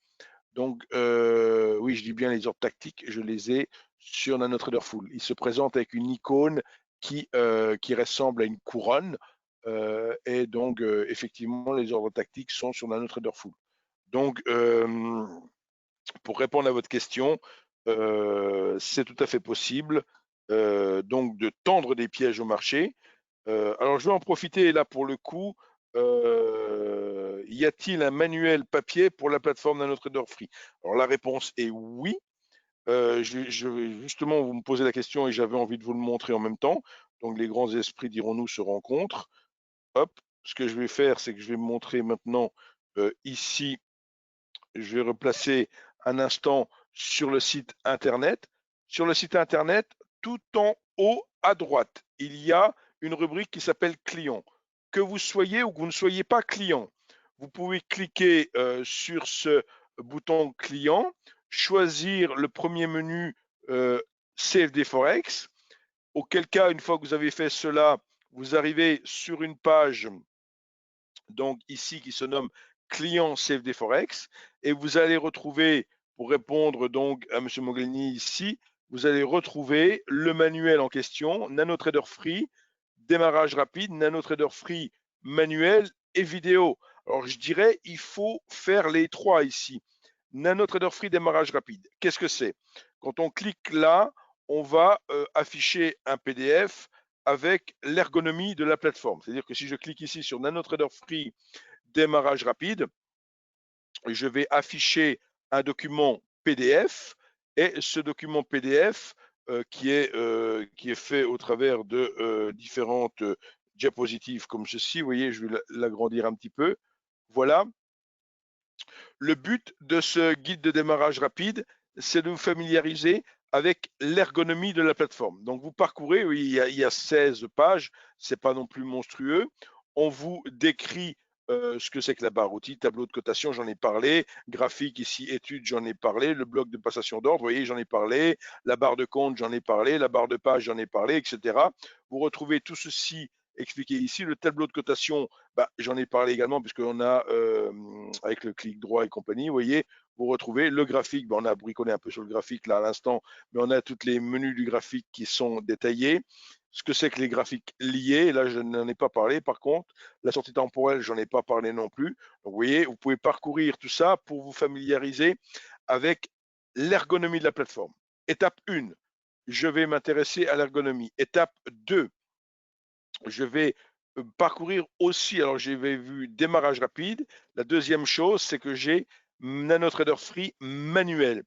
Donc, oui, je dis bien les ordres tactiques, je les ai sur NanoTrader Full. Ils se présentent avec une icône qui ressemble à une couronne. et donc, effectivement, les ordres tactiques sont sur NanoTrader Full. Donc, pour répondre à votre question, c'est tout à fait possible donc de tendre des pièges au marché. Alors, je vais en profiter là pour le coup. Y a-t-il un manuel papier pour la plateforme NanoTrader Free? Alors, la réponse est oui. Justement, vous me posez la question et j'avais envie de vous le montrer en même temps. Donc, les grands esprits, dirons-nous, se rencontrent. Hop, ce que je vais faire, c'est que je vais me montrer maintenant ici. Je vais replacer un instant sur le site internet. Sur le site internet, tout en haut à droite, il y a une rubrique qui s'appelle client. Que vous soyez ou que vous ne soyez pas client, vous pouvez cliquer sur ce bouton client, choisir le premier menu CFD Forex, auquel cas, une fois que vous avez fait cela, vous arrivez sur une page donc ici qui se nomme client CFD Forex et vous allez retrouver, pour répondre donc à M. Mogelny ici, vous allez retrouver le manuel en question, NanoTrader Free, démarrage rapide, NanoTrader Free manuel et vidéo. Alors je dirais, il faut faire les trois ici. NanoTrader Free démarrage rapide. Qu'est-ce que c'est? Quand on clique là, on va afficher un PDF avec l'ergonomie de la plateforme. C'est-à-dire que si je clique ici sur NanoTrader Free démarrage rapide, je vais afficher un document PDF et ce document PDF qui est fait au travers de différentes diapositives comme ceci. Vous voyez, je vais l'agrandir un petit peu. Voilà. Le but de ce guide de démarrage rapide, c'est de vous familiariser avec l'ergonomie de la plateforme. Donc, vous parcourez, oui, il y a 16 pages, c'est pas non plus monstrueux. On vous décrit ce que c'est que la barre outils, tableau de cotation, j'en ai parlé, graphique ici, études, j'en ai parlé, le bloc de passation d'ordre, vous voyez, j'en ai parlé, la barre de compte, j'en ai parlé, la barre de page, j'en ai parlé, etc. Vous retrouvez tout ceci expliqué ici. Le tableau de cotation, bah, j'en ai parlé également puisqu'on a, avec le clic droit et compagnie, vous voyez, vous retrouvez le graphique. Bah, on a bricolé un peu sur le graphique là à l'instant, mais on a tous les menus du graphique qui sont détaillés. Ce que c'est que les graphiques liés, là je n'en ai pas parlé par contre. La sortie temporelle, j'en ai pas parlé non plus. Donc vous voyez, vous pouvez parcourir tout ça pour vous familiariser avec l'ergonomie de la plateforme. Étape 1, je vais m'intéresser à l'ergonomie. Étape 2, je vais parcourir aussi, alors j'avais vu démarrage rapide. La deuxième chose, c'est que j'ai NanoTrader Free manuel.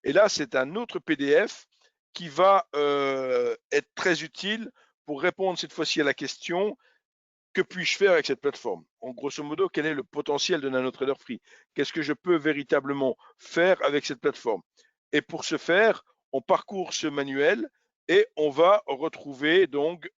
Et là, c'est un autre PDF qui va être très utile pour répondre cette fois-ci à la question que puis-je faire avec cette plateforme? En grosso modo, quel est le potentiel de NanoTrader Free? Qu'est-ce que je peux véritablement faire avec cette plateforme? Et pour ce faire, on parcourt ce manuel et on va retrouver donc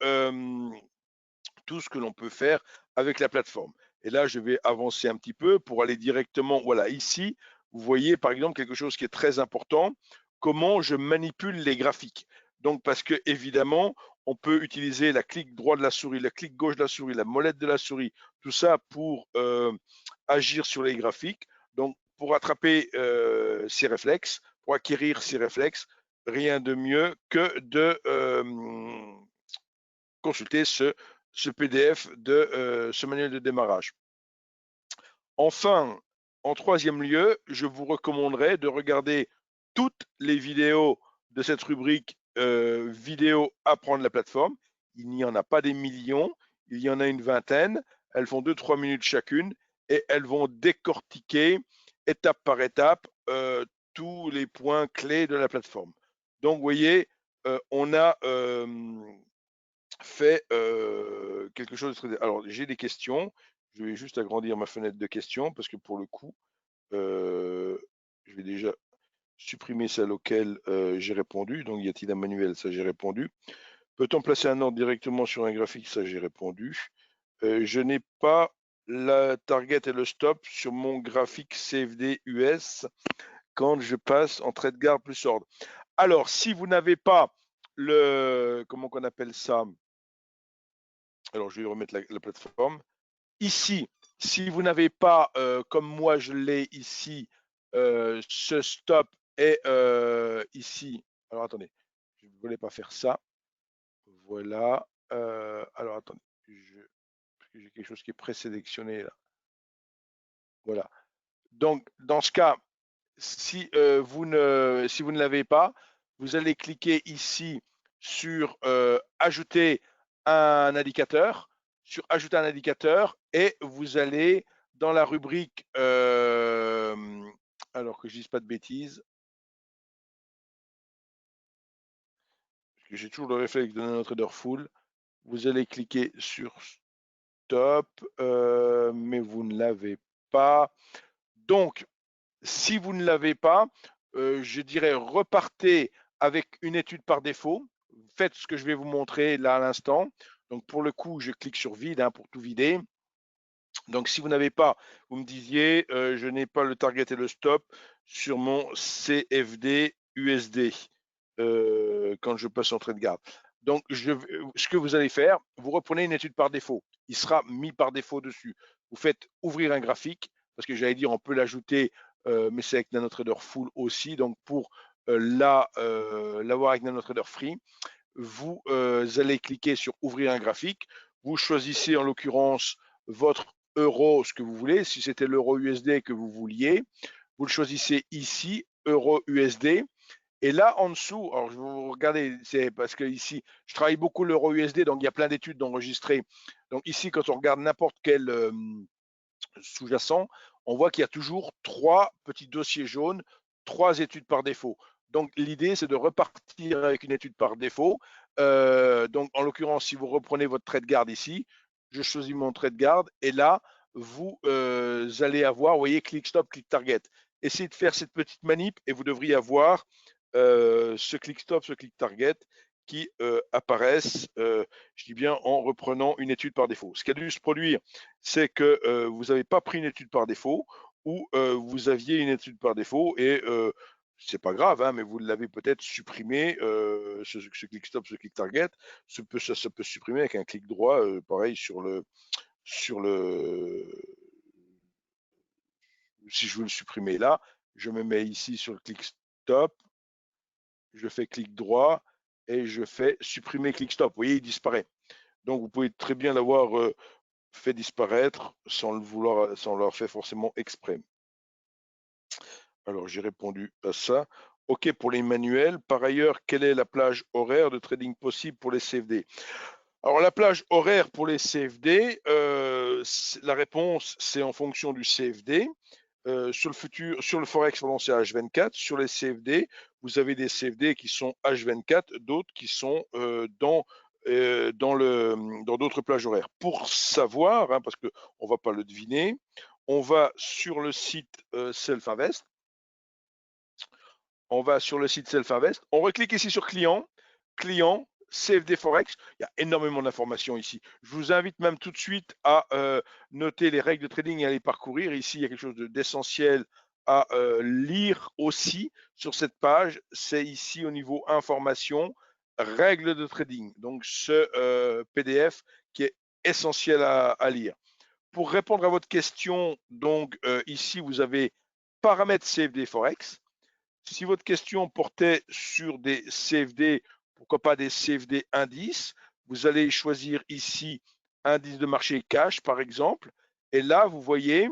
tout ce que l'on peut faire avec la plateforme. Et là, je vais avancer un petit peu pour aller directement, voilà, ici, vous voyez par exemple quelque chose qui est très important, comment je manipule les graphiques. Donc, parce que évidemment, on peut utiliser la clic droit de la souris, la clic gauche de la souris, la molette de la souris, tout ça pour agir sur les graphiques. Donc, pour attraper ces réflexes, pour acquérir ces réflexes, rien de mieux que de consulter ce PDF de ce manuel de démarrage. Enfin, en troisième lieu, je vous recommanderais de regarder toutes les vidéos de cette rubrique vidéo apprendre la plateforme. Il n'y en a pas des millions, il y en a une vingtaine. Elles font 2-3 minutes chacune et elles vont décortiquer étape par étape tous les points clés de la plateforme. Donc, vous voyez, on a fait quelque chose de très... Alors, j'ai des questions. Je vais juste agrandir ma fenêtre de questions parce que pour le coup, je vais déjà supprimer celle auquel j'ai répondu. Donc, y a-t-il un manuel? Ça, j'ai répondu. Peut-on placer un ordre directement sur un graphique? Ça, j'ai répondu. Je n'ai pas la target et le stop sur mon graphique CFD US quand je passe en trait de garde plus ordre. Alors, si vous n'avez pas le... Comment qu'on appelle ça? Alors, je vais remettre la plateforme. Ici, si vous n'avez pas, comme moi je l'ai ici, ce stop est ici. Alors, attendez, je ne voulais pas faire ça. Voilà. Alors, attendez, que j'ai quelque chose qui est présélectionné là. Voilà. Donc, dans ce cas, si vous ne l'avez pas, vous allez cliquer ici sur ajouter un indicateur, et vous allez dans la rubrique, alors que je dise pas de bêtises, parce que j'ai toujours le réflexe de NanoTrader Full, vous allez cliquer sur Stop, mais vous ne l'avez pas. Donc, si vous ne l'avez pas, je dirais repartez avec une étude par défaut. Faites ce que je vais vous montrer là à l'instant. Donc pour le coup, je clique sur vide pour tout vider. Donc si vous n'avez pas, vous me disiez, je n'ai pas le target et le stop sur mon CFD USD quand je passe en trade garde. Donc ce que vous allez faire, vous reprenez une étude par défaut. Il sera mis par défaut dessus. Vous faites ouvrir un graphique, parce que j'allais dire on peut l'ajouter, mais c'est avec NanoTrader Full aussi. Donc pour l'avoir avec NanoTrader Free, vous allez cliquer sur ouvrir un graphique. Vous choisissez en l'occurrence votre euro, ce que vous voulez. Si c'était l'euro USD que vous vouliez, vous le choisissez ici, euro USD. Et là, en dessous, alors je vous regardez, c'est parce que ici, je travaille beaucoup l'euro USD, donc il y a plein d'études d'enregistrer. Donc ici, quand on regarde n'importe quel sous-jacent, on voit qu'il y a toujours 3 petits dossiers jaunes, 3 études par défaut. Donc l'idée, c'est de repartir avec une étude par défaut. Donc en l'occurrence, si vous reprenez votre trade guard ici, je choisis mon trade guard et là, vous allez avoir, vous voyez, click stop, click target. Essayez de faire cette petite manip et vous devriez avoir ce click stop, ce click target qui apparaissent, je dis bien, en reprenant une étude par défaut. Ce qui a dû se produire, c'est que vous n'avez pas pris une étude par défaut ou vous aviez une étude par défaut et c'est pas grave, mais vous l'avez peut-être supprimé, ce click stop, ce click target, ça peut se supprimer avec un clic droit, pareil sur le, si je veux le supprimer là, je me mets ici sur le click stop, je fais clic droit et je fais supprimer click stop. Vous voyez, il disparaît. Donc vous pouvez très bien l'avoir fait disparaître sans le vouloir, sans l'avoir fait forcément exprès. Alors j'ai répondu à ça. OK pour les manuels. Par ailleurs, quelle est la plage horaire de trading possible pour les CFD? Alors la plage horaire pour les CFD, la réponse c'est en fonction du CFD. Sur le Forex, c'est H24. Sur les CFD, vous avez des CFD qui sont H24, d'autres qui sont dans d'autres plages horaires. Pour savoir, parce qu'on ne va pas le deviner, on va sur le site Self-Invest. On va sur le site Self-Invest. On reclique ici sur client, CFD Forex. Il y a énormément d'informations ici. Je vous invite même tout de suite à noter les règles de trading et à les parcourir. Ici, il y a quelque chose d'essentiel à lire aussi sur cette page. C'est ici au niveau information, règles de trading. Donc, ce PDF qui est essentiel à lire. Pour répondre à votre question, donc ici, vous avez paramètres CFD Forex. Si votre question portait sur des CFD, pourquoi pas des CFD indices, vous allez choisir ici indice de marché cash par exemple. Et là, vous voyez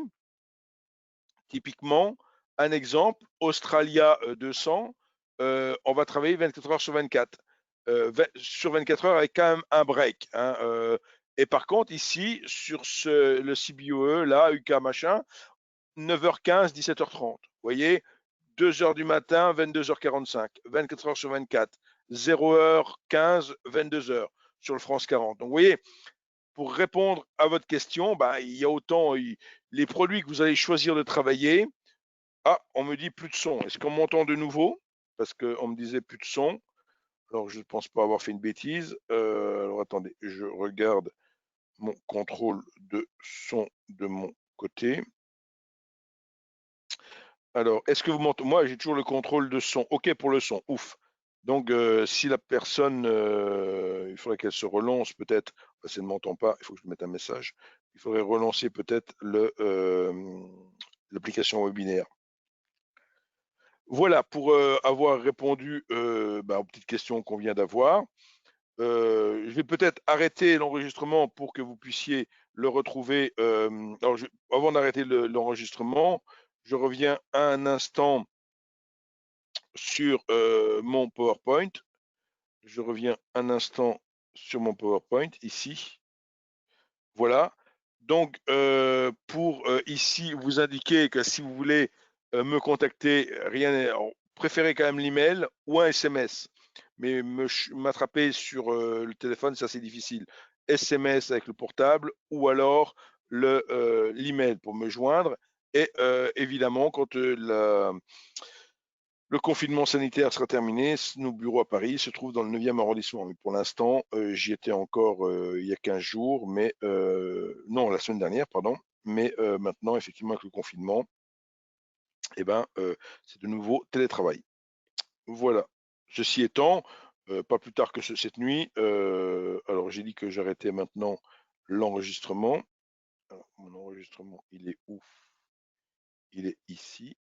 typiquement un exemple, Australia 200, on va travailler 24 heures sur 24. Sur 24 heures avec quand même un break. Et par contre, ici, sur le CBOE, là, UK machin, 9h15, 17h30. Vous voyez, 2h du matin, 22h45, 24 heures sur 24, 0h15, 22h sur le France 40. Donc, vous voyez, pour répondre à votre question, il y a autant les produits que vous allez choisir de travailler. Ah, on me dit plus de son. Est-ce qu'on m'entend de nouveau? Parce qu'on me disait plus de son. Alors, je ne pense pas avoir fait une bêtise. Alors, attendez, je regarde mon contrôle de son de mon côté. Alors, est-ce que vous m'entendez? Moi, j'ai toujours le contrôle de son. OK pour le son. Ouf. Donc, si la personne, il faudrait qu'elle se relance peut-être. Si elle ne m'entend pas, il faut que je mette un message. Il faudrait relancer peut-être l'application webinaire. Voilà, pour avoir répondu aux petites questions qu'on vient d'avoir. Je vais peut-être arrêter l'enregistrement pour que vous puissiez le retrouver. Alors, avant d'arrêter l'enregistrement, je reviens un instant sur mon PowerPoint. Je reviens un instant sur mon PowerPoint ici. Voilà. Donc, pour ici vous indiquer que si vous voulez me contacter, préférez quand même l'email ou un SMS. Mais m'attraper sur le téléphone, ça c'est difficile. SMS avec le portable ou alors l'email pour me joindre. Et évidemment, quand le confinement sanitaire sera terminé, nos bureaux à Paris se trouvent dans le 9e arrondissement. Mais pour l'instant, j'y étais encore il y a 15 jours, mais non, la semaine dernière, pardon. Mais maintenant, effectivement, avec le confinement, eh ben, c'est de nouveau télétravail. Voilà. Ceci étant, pas plus tard que cette nuit, alors j'ai dit que j'arrêtais maintenant l'enregistrement. Alors, mon enregistrement, il est où? Il est ici.